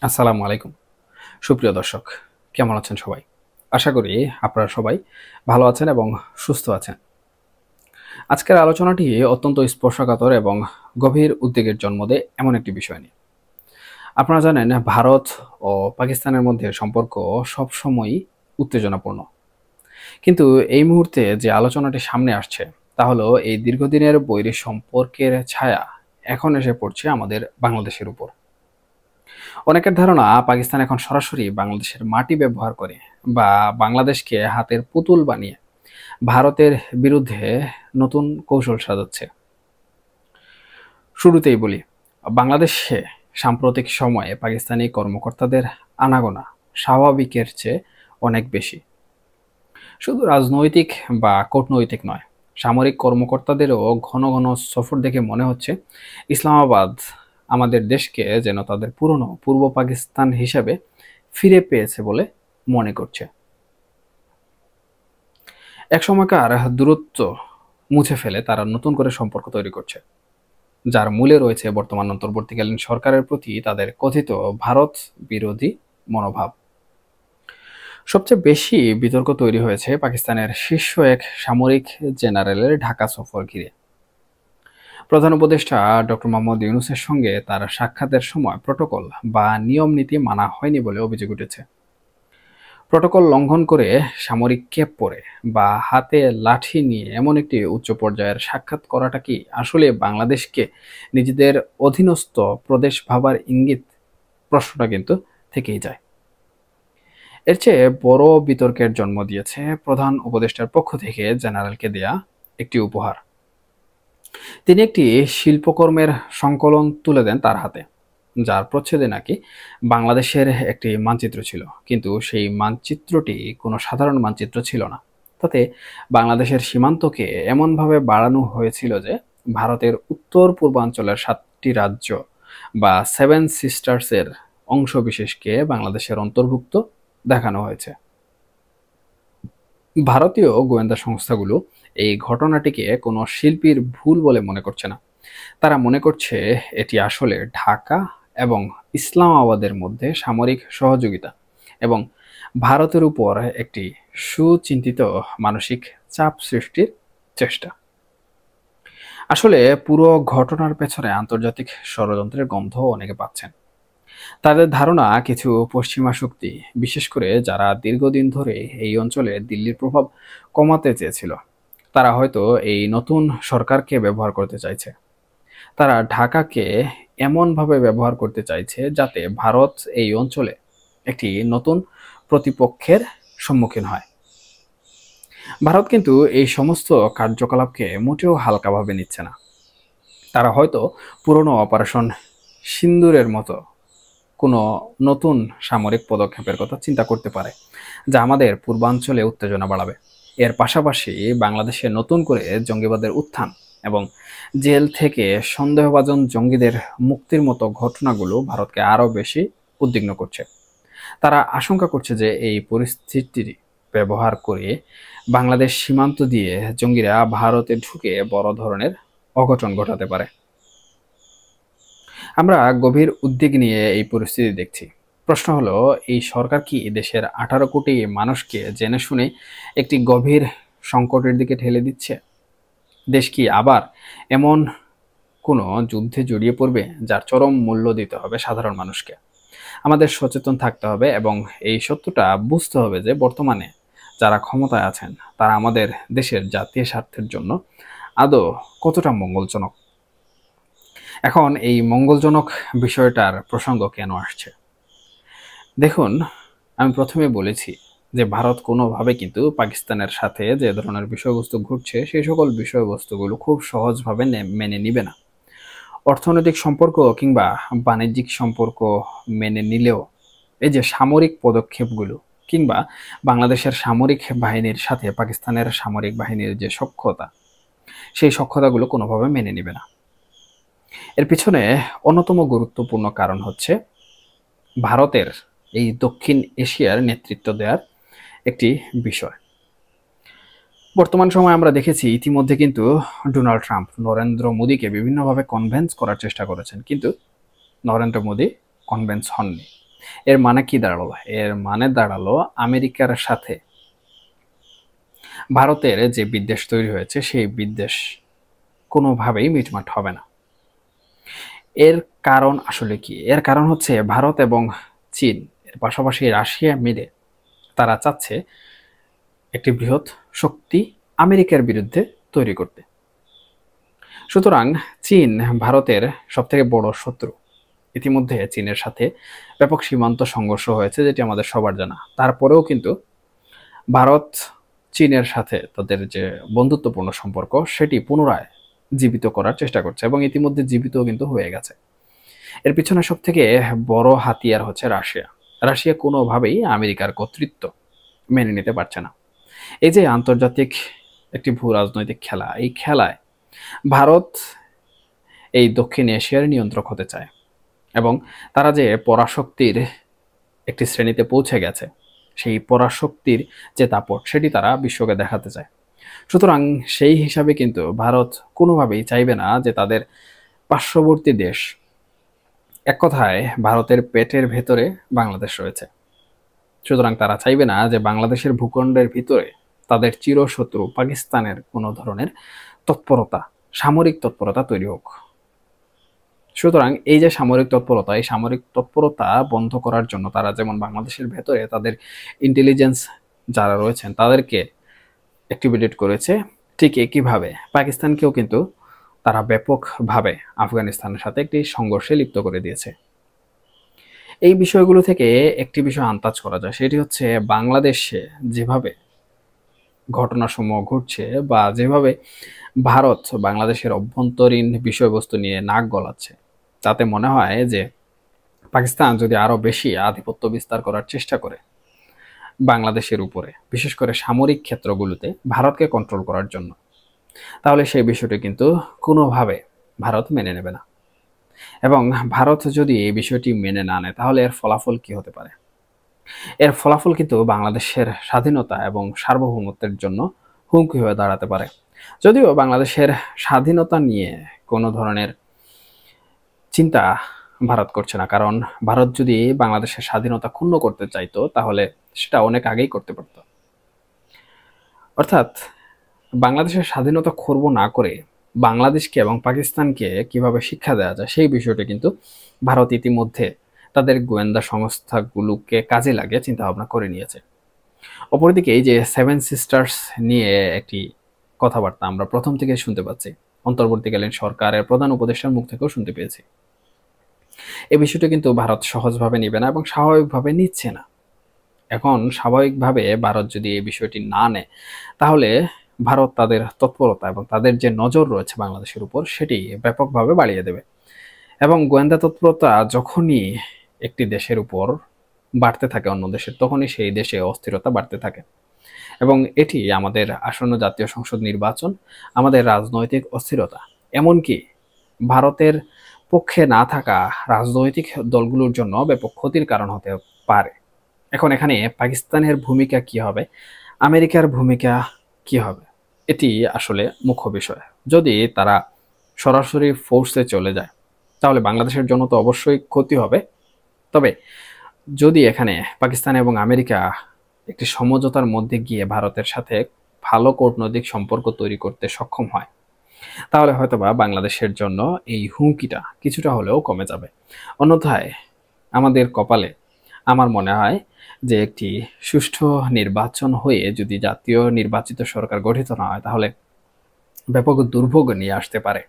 আসসালামু আলাইকুম। সুপ্রিয় দর্শক, কেমন আছেন সবাই? আশা করি আপনারা সবাই ভালো আছেন এবং সুস্থ আছেন। আজকের আলোচনাটি অত্যন্ত স্পর্শকাতর এবং গভীর উদ্বেগের জন্ম দেয় এমন একটি বিষয় নিয়ে। আপনারা জানেন ভারত ও পাকিস্তানের মধ্যে সম্পর্ক সবসময়ই উত্তেজনাপূর্ণ। কিন্তু এই মুহূর্তে যে আলোচনাটি সামনে আসছে তা হলো এই দীর্ঘদিনের বৈরী সম্পর্কের ছায়া এখন এসে পড়ছে আমাদের বাংলাদেশের উপর। অনেকের ধারণা পাকিস্তান এখন সরাসরি বাংলাদেশের মাটি ব্যবহার করে বা বাংলাদেশকে হাতের পুতুল বানিয়ে ভারতের বিরুদ্ধে নতুন কৌশল সাজাচ্ছে। শুরুতেই বলি, বাংলাদেশে সাম্প্রতিক সময়ে পাকিস্তানি কর্মকর্তাদের আনাগোনা স্বাভাবিকের চেয়ে অনেক বেশি। শুধু রাজনৈতিক বা কূটনৈতিক নয়, সামরিক কর্মকর্তাদেরও ঘন ঘন সফর দেখে মনে হচ্ছে ইসলামাবাদ আমাদের দেশকে যেন তাদের পুরনো পূর্ব পাকিস্তান হিসেবে ফিরে পেয়েছে বলে মনে করছে। এক সময়কার দূরত্ব মুছে ফেলে তারা নতুন করে সম্পর্ক তৈরি করছে, যার মূলে রয়েছে বর্তমান অন্তর্বর্তীকালীন সরকারের প্রতি তাদের কথিত ভারত বিরোধী মনোভাব। সবচেয়ে বেশি বিতর্ক তৈরি হয়েছে পাকিস্তানের শীর্ষ এক সামরিক জেনারেলের ঢাকা সফর ঘিরে। প্রধান উপদেষ্টা ডক্টর মোহাম্মদ ইউনূসের সঙ্গে তার সাক্ষাতের সময় প্রটোকল বা নিয়ম নীতি মানা হয়নি বলে অভিযোগ উঠেছে। প্রটোকল লঙ্ঘন করে সামরিক ক্যাপ পরে বা হাতে লাঠি নিয়ে এমন একটি উচ্চ পর্যায়ের সাক্ষাৎ করাটা কি আসলে বাংলাদেশকে নিজেদের অধীনস্থ প্রদেশ ভাবার ইঙ্গিত? প্রশ্নটা কিন্তু থেকেই যায়। এর চেয়ে বড় বিতর্কের জন্ম দিয়েছে প্রধান উপদেষ্টার পক্ষ থেকে জেনারেলকে দেয়া একটি উপহার। তিনি একটি শিল্পকর্মের সংকলন তুলে দেন তার হাতে, যার প্রচ্ছদে নাকি বাংলাদেশের একটি মানচিত্র ছিল, কিন্তু সেই মানচিত্রটি কোনো সাধারণ মানচিত্র ছিল না। তাতে বাংলাদেশের সীমান্তকে এমনভাবে বাড়ানো হয়েছিল যে ভারতের উত্তর পূর্বাঞ্চলের ৭টি রাজ্য বা সেভেন সিস্টার্সের অংশবিশেষকে বাংলাদেশের অন্তর্ভুক্ত দেখানো হয়েছে। ভারতীয় গোয়েন্দা সংস্থাগুলো এই ঘটনাটিকে কোনো শিল্পীর ভুল বলে মনে করছে না। তারা মনে করছে এটি আসলে ঢাকা এবং ইসলামাবাদের মধ্যে সামরিক সহযোগিতা এবং ভারতের উপর একটি সুচিন্তিত মানসিক চাপ সৃষ্টির চেষ্টা। আসলে পুরো ঘটনার পেছনে আন্তর্জাতিক ষড়যন্ত্রের গন্ধ অনেকে পাচ্ছেন। তাদের ধারণা কিছু পশ্চিমা শক্তি, বিশেষ করে যারা দীর্ঘদিন ধরে এই অঞ্চলে দিল্লির প্রভাব কমাতে চেয়েছিল, তারা হয়তো এই নতুন সরকারকে ব্যবহার করতে চাইছে। তারা ঢাকাকে এমনভাবে ব্যবহার করতে চাইছে যাতে ভারত এই অঞ্চলে একটি নতুন প্রতিপক্ষের সম্মুখীন হয়। ভারত কিন্তু এই সমস্ত কার্যকলাপকে মোটেও হালকাভাবে নিচ্ছে না। তারা হয়তো পুরনো অপারেশন সিন্দুরের মতো কোনো নতুন সামরিক পদক্ষেপের কথা চিন্তা করতে পারে, যা আমাদের পূর্বাঞ্চলে উত্তেজনা বাড়াবে। এর পাশাপাশি বাংলাদেশে নতুন করে জঙ্গিবাদের উত্থান এবং জেল থেকে সন্দেহভাজন জঙ্গিদের মুক্তির মতো ঘটনাগুলো ভারতকে আরও বেশি উদ্বিগ্ন করছে। তারা আশঙ্কা করছে যে এই পরিস্থিতি ব্যবহার করে বাংলাদেশ সীমান্ত দিয়ে জঙ্গিরা ভারতে ঢুকে বড় ধরনের অঘটন ঘটাতে পারে। আমরা গভীর উদ্বেগ নিয়ে এই পরিস্থিতি দেখছি। প্রশ্ন হলো, এই সরকার কি দেশের 18 কোটি মানুষকে জেনে শুনে একটি গভীর সংকটের দিকে ঠেলে দিচ্ছে? দেশ কি আবার এমন কোনো যুদ্ধে জড়িয়ে পড়বে যার চরম মূল্য দিতে হবে সাধারণ মানুষকে? আমাদের সচেতন থাকতে হবে এবং এই সত্যটা বুঝতে হবে যে বর্তমানে যারা ক্ষমতায় আছেন তারা আমাদের দেশের জাতীয় স্বার্থের জন্য আদৌ কতটা মঙ্গলজনক। এখন এই মঙ্গলজনক বিষয়টার প্রসঙ্গ কেন আসছে? দেখুন, আমি প্রথমে বলেছি যে ভারত কোনোভাবে কিন্তু পাকিস্তানের সাথে যে ধরনের বিষয়বস্তু ঘটছে সেই সকল বিষয়বস্তুগুলো খুব সহজভাবে মেনে নিবে না। অর্থনৈতিক সম্পর্ক কিংবা বাণিজ্যিক সম্পর্ক মেনে নিলেও এই যে সামরিক পদক্ষেপগুলো কিংবা বাংলাদেশের সামরিক বাহিনীর সাথে পাকিস্তানের সামরিক বাহিনীর যে সখ্যতা, সেই সখ্যতাগুলো কোনোভাবে মেনে নিবে না। এর পিছনে অন্যতম গুরুত্বপূর্ণ কারণ হচ্ছে ভারতের এই দক্ষিণ এশিয়ার নেতৃত্ব দেওয়ার একটি বিষয়। বর্তমান সময়ে আমরা দেখেছি ইতিমধ্যে কিন্তু ডোনাল্ড ট্রাম্প নরেন্দ্র মোদীকে বিভিন্নভাবে কনভিন্স করার চেষ্টা করেছেন, কিন্তু নরেন্দ্র মোদী কনভিন্স হননি। এর মানে কি দাঁড়ালো? এর মানে দাঁড়ালো আমেরিকার সাথে ভারতের যে বিদ্বেষ তৈরি হয়েছে সেই বিদ্বেষ কোনোভাবেই মিটমাট হবে না। এর কারণ আসলে কি? এর কারণ হচ্ছে ভারত এবং চীন এর পাশাপাশি রাশিয়া মিলে তারা চাচ্ছে একটি বৃহৎ শক্তি আমেরিকার বিরুদ্ধে তৈরি করতে। সুতরাং চীন ভারতের সবথেকে বড় শত্রু। ইতিমধ্যে চীনের সাথে ব্যাপক সীমান্ত সংঘর্ষ হয়েছে, যেটি আমাদের সবার জানা। তারপরেও কিন্তু ভারত চীনের সাথে তাদের যে বন্ধুত্বপূর্ণ সম্পর্ক সেটি পুনরায় জীবিত করার চেষ্টা করছে এবং ইতিমধ্যে জীবিত কিন্তু হয়ে গেছে। এর পিছনে সব থেকে বড় হাতিয়ার হচ্ছে রাশিয়া। রাশিয়া কোনোভাবেই আমেরিকার কর্তৃত্ব মেনে নিতে পারছে না। এই যে আন্তর্জাতিক একটি ভূ রাজনৈতিক খেলা, এই খেলায় ভারত এই দক্ষিণ এশিয়ার নিয়ন্ত্রক হতে চায় এবং তারা যে পরাশক্তির একটি শ্রেণীতে পৌঁছে গেছে, সেই পরাশক্তির যে দাপট সেটি তারা বিশ্বকে দেখাতে চায়। সুতরাং সেই হিসাবে কিন্তু ভারত কোনোভাবেই চাইবে না যে তাদের পার্শ্ববর্তী দেশ, এক কথায় ভারতের পেটের ভেতরে বাংলাদেশ রয়েছে, সুতরাং তারা চাইবে না যে বাংলাদেশের ভূখণ্ডের ভিতরে তাদের চিরশত্রু পাকিস্তানের কোনো ধরনের তৎপরতা, সামরিক তৎপরতা তৈরি হোক। সুতরাং এই যে সামরিক তৎপরতা, এই সামরিক তৎপরতা বন্ধ করার জন্য তারা যেমন বাংলাদেশের ভেতরে তাদের ইন্টেলিজেন্স যারা রয়েছেন তাদেরকে অ্যাক্টিভেটেড করেছে, ঠিক একইভাবে পাকিস্তানকেও কিন্তু তারা ব্যাপকভাবে আফগানিস্তানের সাথে একটি সংঘর্ষে লিপ্ত করে দিয়েছে। এই বিষয়গুলো থেকে একটি বিষয় আন্দাজ করা যায়, সেটি হচ্ছে বাংলাদেশে যেভাবে ঘটনাসমূহ ঘটছে বা যেভাবে ভারত বাংলাদেশের অভ্যন্তরীণ বিষয়বস্তু নিয়ে নাক গলাচ্ছে, তাতে মনে হয় যে পাকিস্তান যদি আরো বেশি আধিপত্য বিস্তার করার চেষ্টা করে বাংলাদেশের উপরে, বিশেষ করে সামরিক ক্ষেত্রগুলোতে ভারতকে কন্ট্রোল করার জন্য, তাহলে সেই বিষয়টি কিন্তু কোনোভাবে ভারত মেনে নেবে না। এবং ভারত যদি এই বিষয়টি মেনে না নেয় তাহলে এর ফলাফল কি হতে পারে? এর ফলাফল কিন্তু বাংলাদেশের স্বাধীনতা এবং সার্বভৌমত্বের জন্য হুমকি হয়ে দাঁড়াতে পারে। যদিও বাংলাদেশের স্বাধীনতা নিয়ে কোনো ধরনের চিন্তা ভারত করছে না, কারণ ভারত যদি বাংলাদেশের স্বাধীনতা ক্ষুণ্ণ করতে চাইতো তাহলে সেটা অনেক আগেই করতে পারত। অর্থাৎ বাংলাদেশের স্বাধীনতা খর্ব না করে বাংলাদেশকে এবং পাকিস্তানকে কিভাবে শিক্ষা দেওয়া যায় সেই বিষয়টা কিন্তু ভারত ইতিমধ্যে তাদের গোয়েন্দা সংস্থাগুলোকে কাজে লাগিয়ে চিন্তা ভাবনা করে নিয়েছে। অপরদিকে এই যে সেভেন সিস্টার্স নিয়ে একটি কথাবার্তা আমরা প্রথম থেকে শুনতে পাচ্ছি, অন্তর্বর্তীকালীন সরকারের প্রধান উপদেষ্টার মুখ থেকেও শুনতে পেয়েছি। এই বিষয়টা কিন্তু ভারত সহজভাবে নিবে না এবং স্বাভাবিকভাবে নিচ্ছে না। এখন স্বাভাবিকভাবে ভারত যদি এই বিষয়টি না নেয় তাহলে ভারত তাদের তৎপরতা এবং তাদের যে নজর রয়েছে বাংলাদেশের উপর সেটি ব্যাপকভাবে বাড়িয়ে দেবে। এবং গোয়েন্দা তৎপরতা যখনই একটি দেশের উপর বাড়তে থাকে অন্য দেশের, তখনই সেই দেশে অস্থিরতা বাড়তে থাকে এবং এটি আমাদের আসন্ন জাতীয় সংসদ নির্বাচন, আমাদের রাজনৈতিক অস্থিরতা, এমনকি ভারতের পক্ষে না থাকা রাজনৈতিক দলগুলোর জন্য ব্যাপক ক্ষতির কারণ হতে পারে। এখন এখানে পাকিস্তানের ভূমিকা কি হবে, আমেরিকার ভূমিকা কি হবে, এটি আসলে মুখ্য বিষয়। যদি তারা সরাসরি ফোর্সে চলে যায় তাহলে বাংলাদেশের জন্য তো অবশ্যই ক্ষতি হবে। তবে যদি এখানে পাকিস্তান এবং আমেরিকা একটি সমঝোতার মধ্যে গিয়ে ভারতের সাথে ভালো কূটনৈতিক সম্পর্ক তৈরি করতে সক্ষম হয় তাহলে হয়তোবা বাংলাদেশের জন্য এই হুমকিটা কিছুটা হলেও কমে যাবে। অন্যথায় আমাদের কপালে আমার মনে হয় যে একটি সুষ্ঠু নির্বাচন হয়ে যদি জাতীয় নির্বাচিত সরকার গঠিত না হয় তাহলে ব্যাপক দুর্ভোগ নিয়ে আসতে পারে।